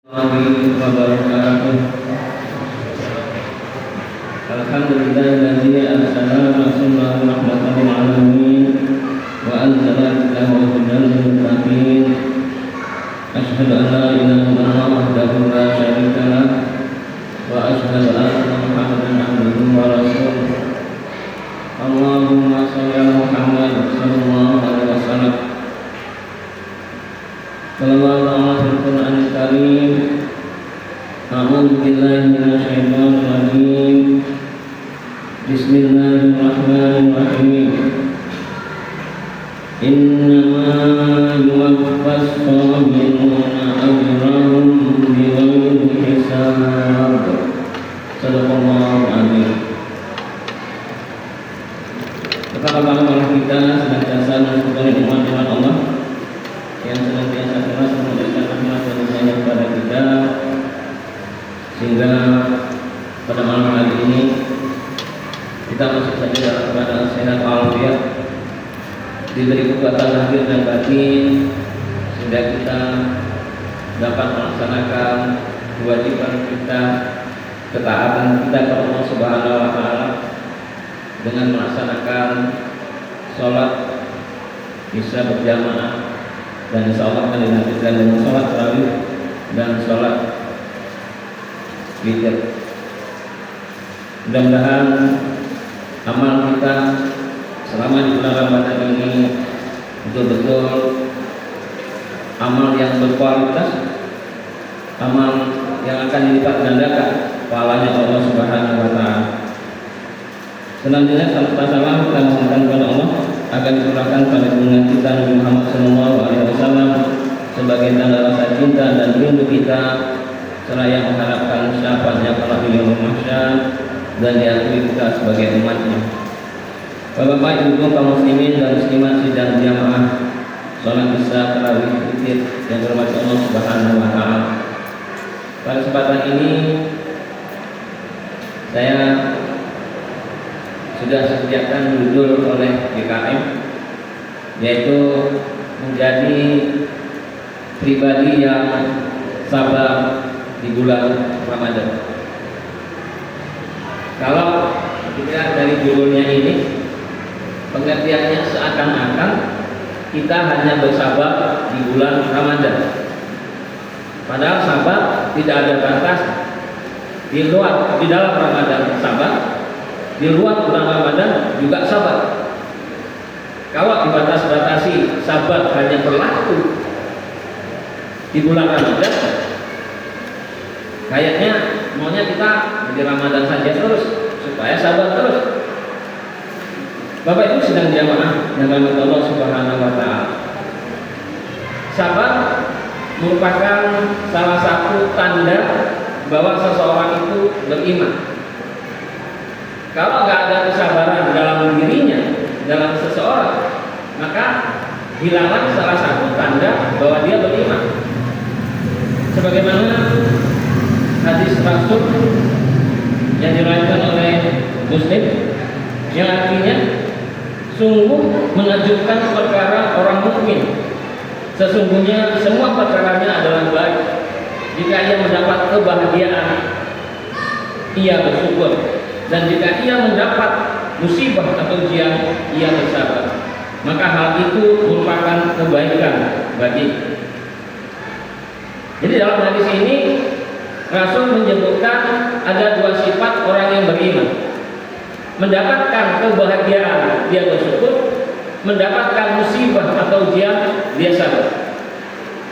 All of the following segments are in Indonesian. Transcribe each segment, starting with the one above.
wabarakatuh. Alhamdulillahilladzi arsala rasulahu rahmatan lil alamin wa anzala lahu hudan lil muttaqin. Asyhadu an la ilaha illallah wahdahu la syarika lah wa asyhadu anna Muhammadan abduhu wa rasuluh. Allahumma shalli ala Muhammad sallallahu alaihi wasallam. Sallallahu alaihi Qur'anil Karim. A'udzu billahi minasyaitonir rajim. Bismillahirrahmanirrahim. Innama yuwaffas sabiruna ajrahum bighairi hisab. Sadaqallahu adzim. Kata-kata kita senantiasa mensyukuri nikmat Allah yang senantiasa terus memberikan rahmat dan sayang kepada kita, sehingga pada malam hari ini kita masih saja dalam keadaan sehat walafiat, diberi kekuatan lahir dan batin, sehingga kita dapat melaksanakan kewajiban kita, ketaatan kita kepada Allah Subhanahu wa Ta'ala dengan melaksanakan sholat bisa berjamaah, dan insya Allah akan dilanjutkan dengan sholat tarawih dan sholat witir. Mudah-mudahan amal kita selama di bulan Ramadan ini betul-betul amal yang berkualitas, amal yang akan dilipat gandakan pahalanya Allah Subhanahu wa Ta'ala. Selanjutnya salam kita mohonkan kepada Allah akan dikurangkan pada junjungan kita Nabi Muhammad SAW sebagai tanda rasa cinta dan rindu kita, seraya mengharapkan syafaatnya pada yaumul mahsyar dan diakui kita sebagai umatnya. Bapak-bapak, ibu kaum muslimin dan muslimat sidang jamaah sholat isya tarawih witir yang dirahmati Allah Subhanahu wa Ta'ala. Pada kesempatan ini saya sudah disediakan judul oleh GKM, yaitu menjadi pribadi yang sabar di bulan Ramadan. Kalau kita dari judulnya ini, pengertiannya seakan-akan kita hanya bersabar di bulan Ramadan, padahal sabar tidak ada batas. Di dalam Ramadan sabar, di luar bulan Ramadan juga sabar. Kalau dibatas-batasi sabar hanya berlaku di bulan Ramadan, kayaknya maunya kita di Ramadan saja terus supaya sabar terus. Bapak Ibu sedang jamaah yang dirahmati Allah Subhanahu wa Ta'ala. Sabar merupakan salah satu tanda bahwa seseorang itu beriman. Kalau nggak ada kesabaran dalam dirinya, dalam seseorang, maka hilanglah salah satu tanda bahwa dia beriman. Sebagaimana hadis Rasul yang diriwayatkan oleh Muslim, yang artinya sungguh mengajukan perkara orang mukmin. Sesungguhnya semua perkaranya adalah baik. Jika ia mendapat kebahagiaan, ia bersyukur. Dan jika ia mendapat musibah atau ujian, ia bersabar. Maka hal itu merupakan kebaikan bagi. Jadi dalam hadis ini Rasul menyebutkan ada dua sifat orang yang beriman: mendapatkan kebahagiaan dia bersyukur, mendapatkan musibah atau ujian dia sabar.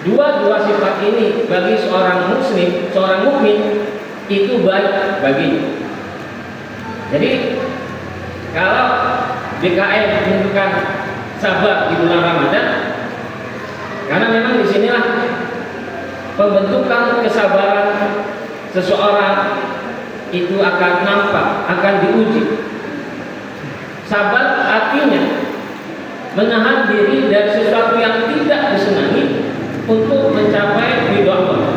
Dua sifat ini bagi seorang muslim, seorang mukmin itu baik baginya. Jadi kalau BKM menunjukkan sabar di bulan Ramadan, karena memang disinilah pembentukan kesabaran seseorang itu akan nampak, akan diuji. Sabar artinya menahan diri dari sesuatu yang tidak disenangi untuk mencapai ridho Allah.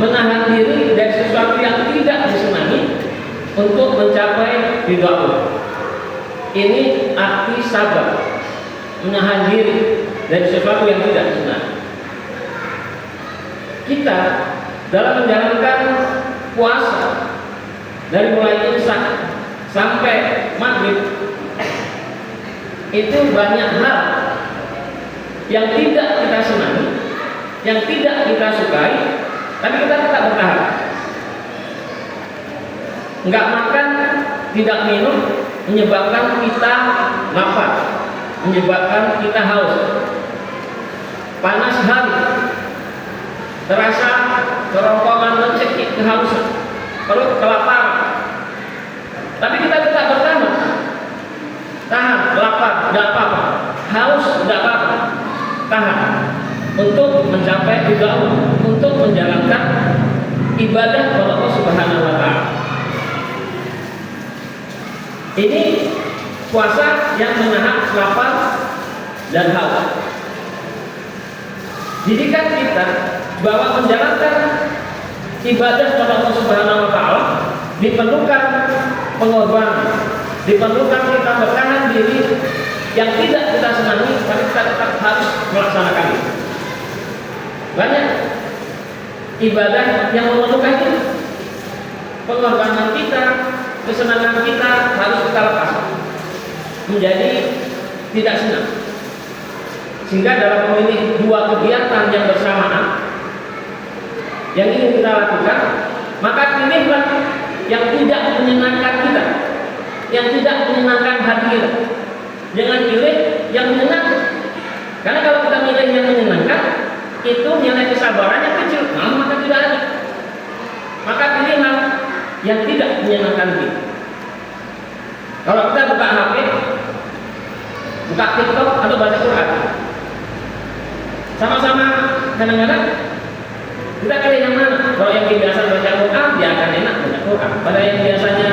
Menahan diri dari sesuatu yang tidak disenangi untuk mencapai ridho Allah. Ini arti sabar, menahan diri dari sesuatu yang tidak disenangi. kita dalam menjalankan puasa dari mulai imsak sampai maghrib itu banyak hal yang tidak kita senangi, yang tidak kita sukai, tapi kita tetap bertahan. Enggak makan, tidak minum, menyebabkan kita lapar, menyebabkan kita haus. Panas hari, terasa kerongkongan mencekik kehausan, perut kelaparan. Tapi kita tetap bertahan. Tahan, lapar, tidak apa-apa. Haus, tidak apa-apa. Tahan. Untuk mencapai tujuan Allah, untuk menjalankan ibadah kepada Allah Subhanahu wa Ta'ala. Ini puasa yang menahan lapar dan haus. Didikan kita bahwa menjalankan ibadah kepada Allah Subhanahu wa Ta'ala diperlukan pengorbanan, diperlukan kita bertahan diri yang tidak kita senangi, tapi kita tetap harus melaksanakan itu. Banyak ibadah yang memerlukan itu. Pengorbanan kita, kesenangan kita harus kita lepas menjadi tidak senang. Sehingga dalam memilih dua kegiatan yang bersamaan yang ingin kita lakukan, maka pilihlah yang tidak menyenangkan kita, yang tidak menyenangkan hati kita. Jangan pilih yang menyenangkan. Karena kalau kita milih yang menyenangkan, itu nilai kesabarannya kecil, maka tidak ada. Maka pilihlah yang tidak menyenangkan kita. Kalau kita buka HP, buka TikTok atau baca Quran, sama-sama kadang-kadang kita pilih yang mana? Kalau yang biasa baca Quran, dia akan enak baca Quran. Pada yang biasanya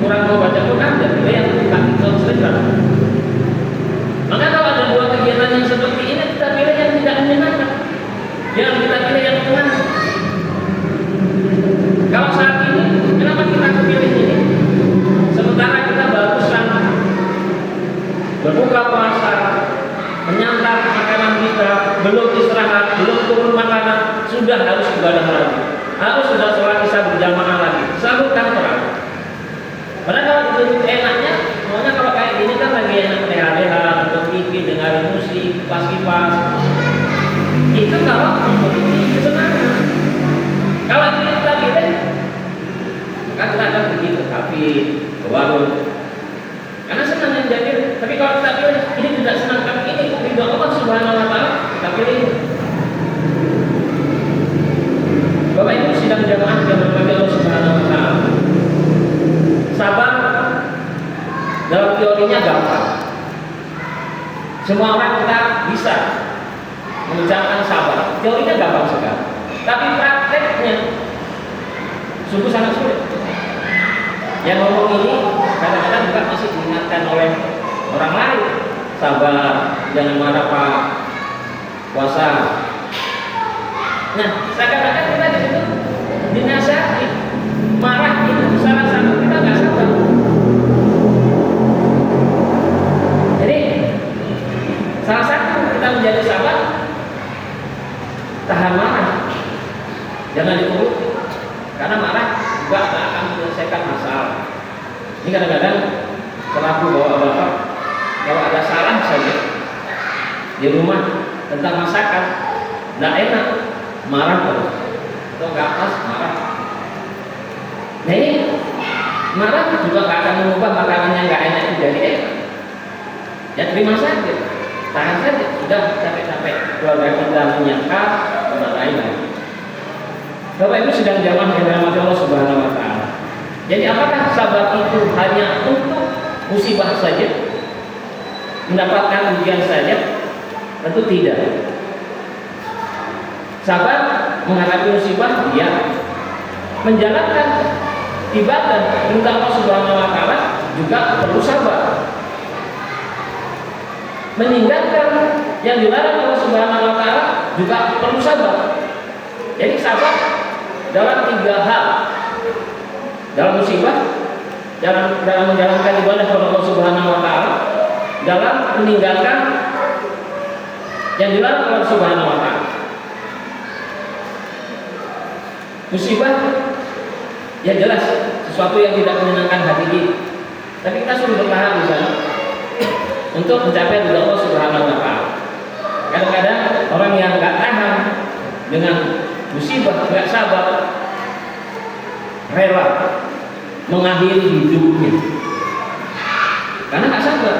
kurang mau baca Quran, dia pilih yang buka TikTok sebentar. Maka kalau ada dua kegiatan yang seperti ini, kita pilih yang tidak menyenangkan. Jangan kita pilih yang menyenangkan. Kalau saat ini, kenapa kita pilih ini? Sementara kita barusan berbuka puasa, menyantap makanan kita, belum istirahat, belum turun makanan, sudah harus ibadah lagi, harus sudah sholat isya berjamaah lagi, sahur kan terang. Padahal kalau dituntut enaknya, maunya kalau kayak gini kan lagi enak leha-leha, nonton TV, dengar musik, kipas-kipas. Itu kalau memiliki kesenangan. Kalau ini kita pilih, maka kita akan pergi ke kafe, ke warung, karena senang yang jadi. Tapi kalau kita pilih ini tidak senang, tapi ini ridho Allah Subhanahu wa Ta'ala, kita pilih. Bapak Ibu sidang jamaah yang berbahagia Allah Subhanahu wa Ta'ala, sabar dalam teorinya gampang. Semua orang kita bisa mengucapkan sabar, teorinya gampang sekali. Tapi prakteknya sungguh sangat sulit. Yang ngomong ini kadang-kadang juga masih diingatkan oleh orang lain. Sabar, jangan marah Pak, puasa. Nah, kadang-kadang kita di situ dinasihati, marah itu salah satu kita nggak sabar. Jadi salah satu kita menjadi sabar, tahan marah, jangan dituruti. Karena marah juga tidak akan menyelesaikan masalah. Ini kadang-kadang selaku bapak-bapak, kalau ada salah saja di rumah tentang masakan, tidak enak, marah terus, atau nggak pas marah. Nah ini marah juga nggak akan mengubah makanan yang nggak enak itu jadi enak. Ya terima saja, tahan saja. Sudah capek-capek keluarga kita menyiapkan, memarahi lagi. Bapak Ibu sedang jamaah yang dirahmati Allah Subhanahu wa Ta'ala. Jadi apakah sabar itu hanya untuk musibah saja, mendapatkan ujian saja? Tentu tidak. Sabar menghadapi musibah, ya. Menjalankan ibadah minta Allah Subhanahu wa Ta'ala juga perlu sabar. Meninggalkan yang dilarang Allah Subhanahu wa Ta'ala juga perlu sabar. Jadi sabar dalam tiga hal: dalam musibah, dalam menjalankan ibadah kepada Allah Subhanahu wa Ta'ala, dalam meninggalkan yang dilarang Allah Subhanahu wa Ta'ala. Musibah ya jelas sesuatu yang tidak menyenangkan hati kita. Tapi kita suruh bertahan di sana untuk mencapai ridha Allah Subhanahu wa taala. Kadang-kadang orang yang nggak tahan dengan musibah, nggak sabar, rela mengakhiri hidupnya karena nggak sabar.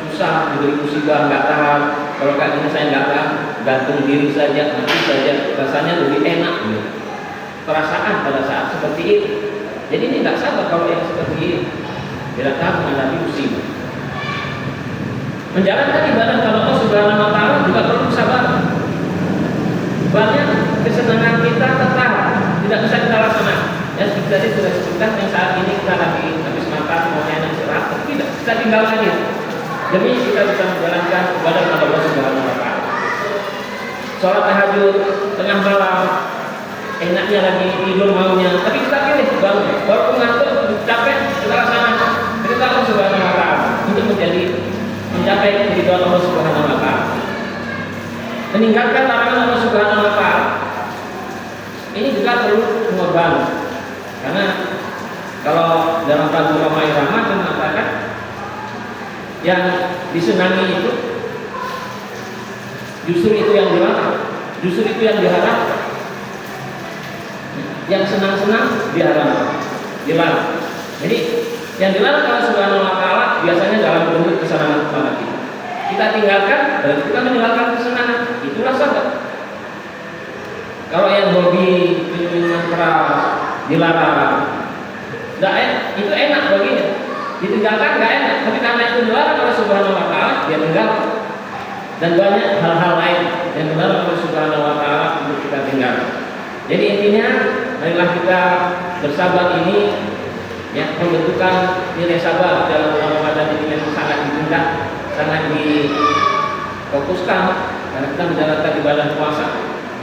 Susah diberi musibah, nggak tahan. Kalau kayak gini saya nggak tahan, gantung diri saja, mati saja, rasanya lebih enak gitu. Perasaan pada saat seperti itu. Jadi ini nggak sabar kalau yang seperti ini. Tidak tahan menghadapi musibah. Menjalankan ibadah kalau Allah Subhanahu wa taala juga perlu sabar. Banyak kesenangan kita tertahan, tidak bisa kita laksanakan. Ya seperti tadi sudah disebutkan yang saat ini kita lagi habis makan, mau enak istirahat, tidak, kita tinggalkan itu. Demi kita bisa menjalankan ibadah kepada Allah Subhanahu wa taala. Sholat tahajud tengah malam, enaknya lagi tidur maunya, tapi kita pilih bangun, walaupun ngantuk, capek, kita laksanakan. Kita Allah Subhanahu wa taala untuk mencapai keridhaan Allah Subhanahu wa taala. Meninggalkan larangan Allah Subhanahu wa taala. Ini juga perlu pengorbanan. Karena kalau dalam lagu Roma Irama mengatakan yang disenangi itu justru itu yang dilarang, justru itu yang diharapkan. Yang senang-senang dilarang. Jadi yang dilarang Allah Subhanahu wa taala biasanya dalam bentuk kesenangan kepada kita. Kita tinggalkan dan kita meninggalkan kesenangan. Itulah sabar. Kalau yang hobi minuman keras dilarang, itu enak baginya. Ditinggalkan nggak enak, tapi karena itu dilarang oleh Subhanahu wa taala, dia tinggalkan. Dan banyak hal-hal lain yang dilarang oleh Subhanahu wa taala untuk kita tinggalkan. Jadi intinya, marilah kita bersabar ini ya, pembentukan nilai sabar dalam bulan Ramadan ini memang sangat ditingkat, sangat difokuskan karena kita menjalankan ibadah puasa.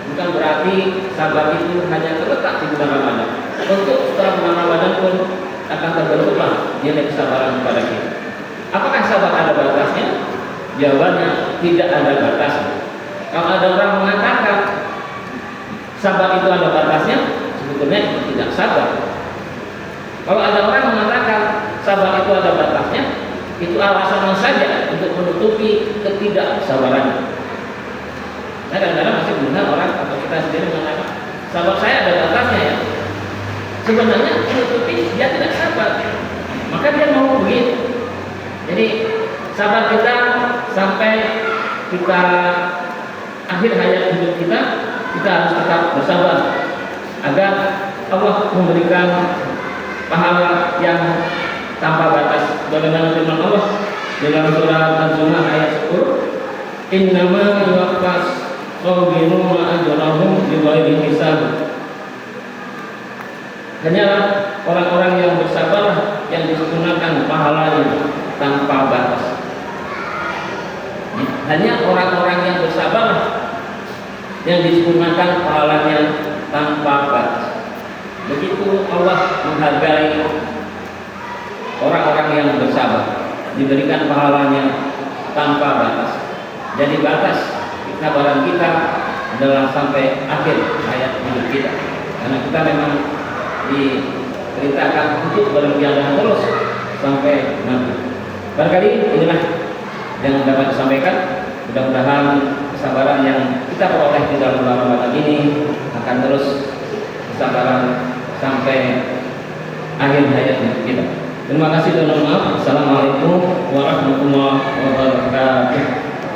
Bukan berarti sabar itu hanya terletak di bulan Ramadan. Untuk setelah bulan Ramadan pun akan terbentuklah nilai kesabaran kepada kita. Apakah sabar ada batasnya? Jawabannya tidak ada batasnya. Kalau ada orang mengatakan sabar itu ada batasnya, sebetulnya itu tidak sabar. Kalau ada orang mengatakan sabar itu ada batasnya, itu alasan saja untuk menutupi ketidaksabarannya. Nah, kadang-kadang masih benar orang atau kita sendiri mengatakan sabar saya ada batasnya ya. Sebenarnya menutupi dia tidak sabar, maka dia mau begitu. Jadi sabar kita sampai kita akhir hayat hidup kita harus tetap bersabar agar Allah memberikan pahala yang tanpa batas. Bagaimana firman Allah dalam surah Az-Zumar ayat 10, innama yuwaffas sabiruna ajrahum bighairi hisab. Hanyalah orang-orang yang bersabar yang disempurnakan pahalanya tanpa batas. Hanya orang-orang yang bersabar yang disempurnakan pahalanya tanpa batas. Begitu Allah menghargai orang-orang yang bersabar, diberikan pahalanya tanpa batas. Jadi batas kesabaran kita adalah sampai akhir hayat hidup kita, karena kita memang diperintahkan untuk beribadah terus sampai mati. Barangkali inilah yang dapat disampaikan. Mudah-mudahan kesabaran yang kita peroleh di dalam bulan Ramadan ini akan terus kesabaran sampai akhir hayat hidup kita. Terima kasih dan mohon maaf. Assalamualaikum